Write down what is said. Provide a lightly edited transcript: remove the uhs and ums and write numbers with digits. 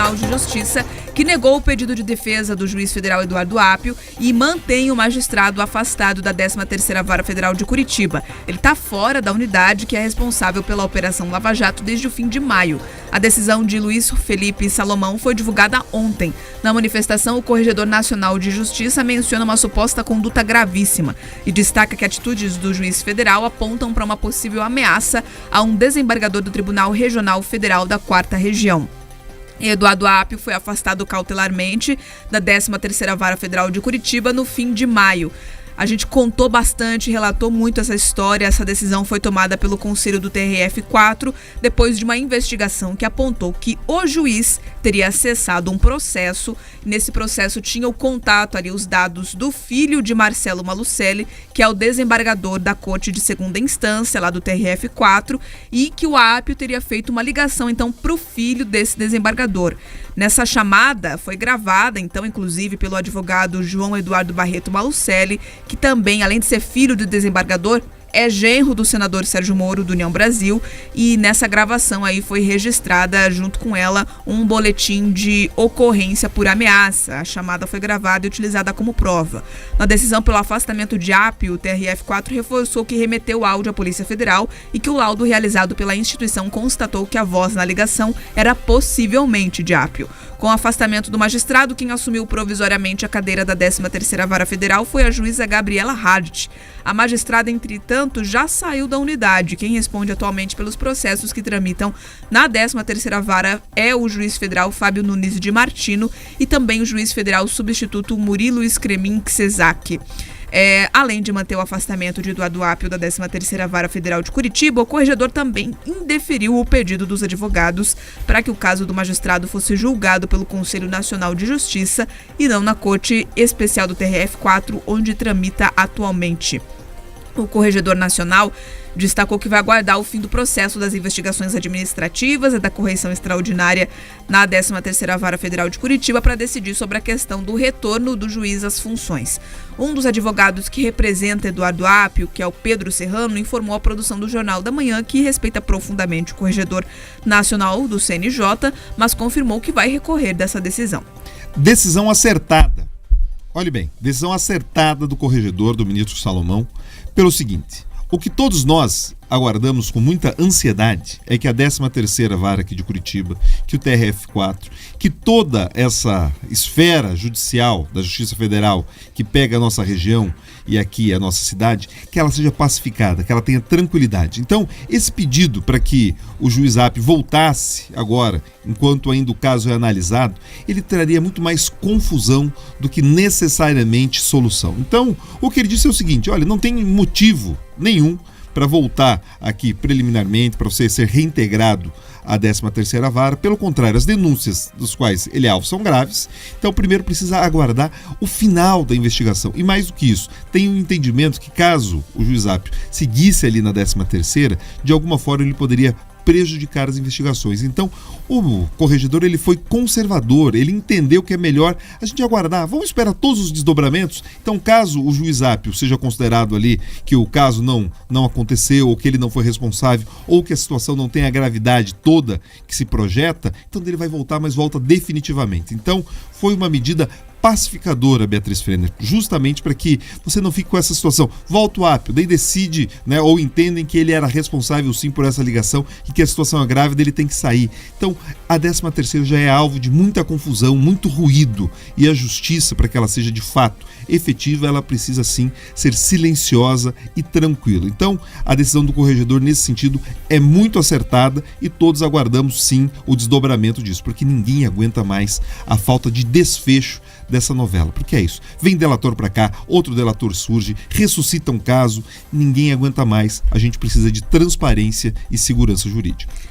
Nacional de Justiça, que negou o pedido de defesa do juiz federal Eduardo Apio e mantém o magistrado afastado da 13ª Vara Federal de Curitiba. Ele está fora da unidade que é responsável pela Operação Lava Jato desde o fim de maio. A decisão de Luiz Felipe Salomão foi divulgada ontem. Na manifestação, o Corregedor Nacional de Justiça menciona uma suposta conduta gravíssima e destaca que atitudes do juiz federal apontam para uma possível ameaça a um desembargador do Tribunal Regional Federal da 4ª Região. Eduardo Apio foi afastado cautelarmente da 13ª Vara Federal de Curitiba no fim de maio. A gente contou bastante, relatou muito essa história. Essa decisão foi tomada pelo Conselho do TRF4 depois de uma investigação que apontou que o juiz teria acessado um processo. Nesse processo tinha o contato ali, os dados do filho de Marcelo Malucelli, que é o desembargador da Corte de Segunda Instância lá do TRF4, e que o Apio teria feito uma ligação então para o filho desse desembargador. Nessa chamada foi gravada então inclusive pelo advogado João Eduardo Barreto Malucelli, que também, além de ser filho do desembargador, é genro do senador Sérgio Moro, do União Brasil, e nessa gravação aí foi registrada, junto com ela, um boletim de ocorrência por ameaça. A chamada foi gravada e utilizada como prova. Na decisão pelo afastamento de Apio, o TRF4 reforçou que remeteu o áudio à Polícia Federal e que o laudo realizado pela instituição constatou que a voz na ligação era possivelmente de Apio. Com o afastamento do magistrado, quem assumiu provisoriamente a cadeira da 13ª Vara Federal foi a juíza Gabriela Hardt. A magistrada, entretanto, já saiu da unidade. Quem responde atualmente pelos processos que tramitam na 13ª Vara é o juiz federal Fábio Nunes de Martino e também o juiz federal substituto Murilo Scremin Czezak. Além de manter o afastamento de Eduardo Apio da 13ª Vara Federal de Curitiba, o corregedor também indeferiu o pedido dos advogados para que o caso do magistrado fosse julgado pelo Conselho Nacional de Justiça e não na Corte Especial do TRF4, onde tramita atualmente. O Corregedor Nacional destacou que vai aguardar o fim do processo das investigações administrativas e da correição extraordinária na 13ª Vara Federal de Curitiba para decidir sobre a questão do retorno do juiz às funções. Um dos advogados que representa Eduardo Apio, que é o Pedro Serrano, informou à produção do Jornal da Manhã que respeita profundamente o Corregedor Nacional do CNJ, mas confirmou que vai recorrer dessa decisão. Decisão acertada. Olhe bem, decisão acertada do corregedor, do ministro Salomão, pelo seguinte: o que todos nós aguardamos com muita ansiedade é que a 13ª Vara aqui de Curitiba, que o TRF4, que toda essa esfera judicial da Justiça Federal que pega a nossa região e aqui a nossa cidade, que ela seja pacificada, que ela tenha tranquilidade. Então, esse pedido para que o juiz Apio voltasse agora, enquanto ainda o caso é analisado, ele traria muito mais confusão do que necessariamente solução. Então, o que ele disse é o seguinte: olha, não tem motivo nenhum para voltar aqui preliminarmente, para você ser reintegrado à 13ª Vara. Pelo contrário, as denúncias dos quais ele é alvo são graves. Então, primeiro precisa aguardar o final da investigação. E mais do que isso, tem um entendimento que caso o juiz Apio seguisse ali na 13ª, de alguma forma ele poderia prejudicar as investigações. Então, o corregedor ele foi conservador, ele entendeu que é melhor a gente aguardar, vamos esperar todos os desdobramentos. Então, caso o juiz Apio seja considerado ali que o caso não aconteceu, ou que ele não foi responsável, ou que a situação não tem a gravidade toda que se projeta, então ele vai voltar, mas volta definitivamente. Então, foi uma medida pacificadora, Beatriz Frenner, justamente para que você não fique com essa situação. Volta o Apio, daí decide, né, ou entendem que ele era responsável sim por essa ligação e que a situação é grave, ele tem que sair. Então, a 13ª já é alvo de muita confusão, muito ruído, e a justiça, para que ela seja de fato efetiva, ela precisa sim ser silenciosa e tranquila. Então, a decisão do corregedor nesse sentido é muito acertada e todos aguardamos sim o desdobramento disso, porque ninguém aguenta mais a falta de desfecho dessa novela, porque é isso, vem delator para cá, outro delator surge, ressuscita um caso, ninguém aguenta mais, a gente precisa de transparência e segurança jurídica.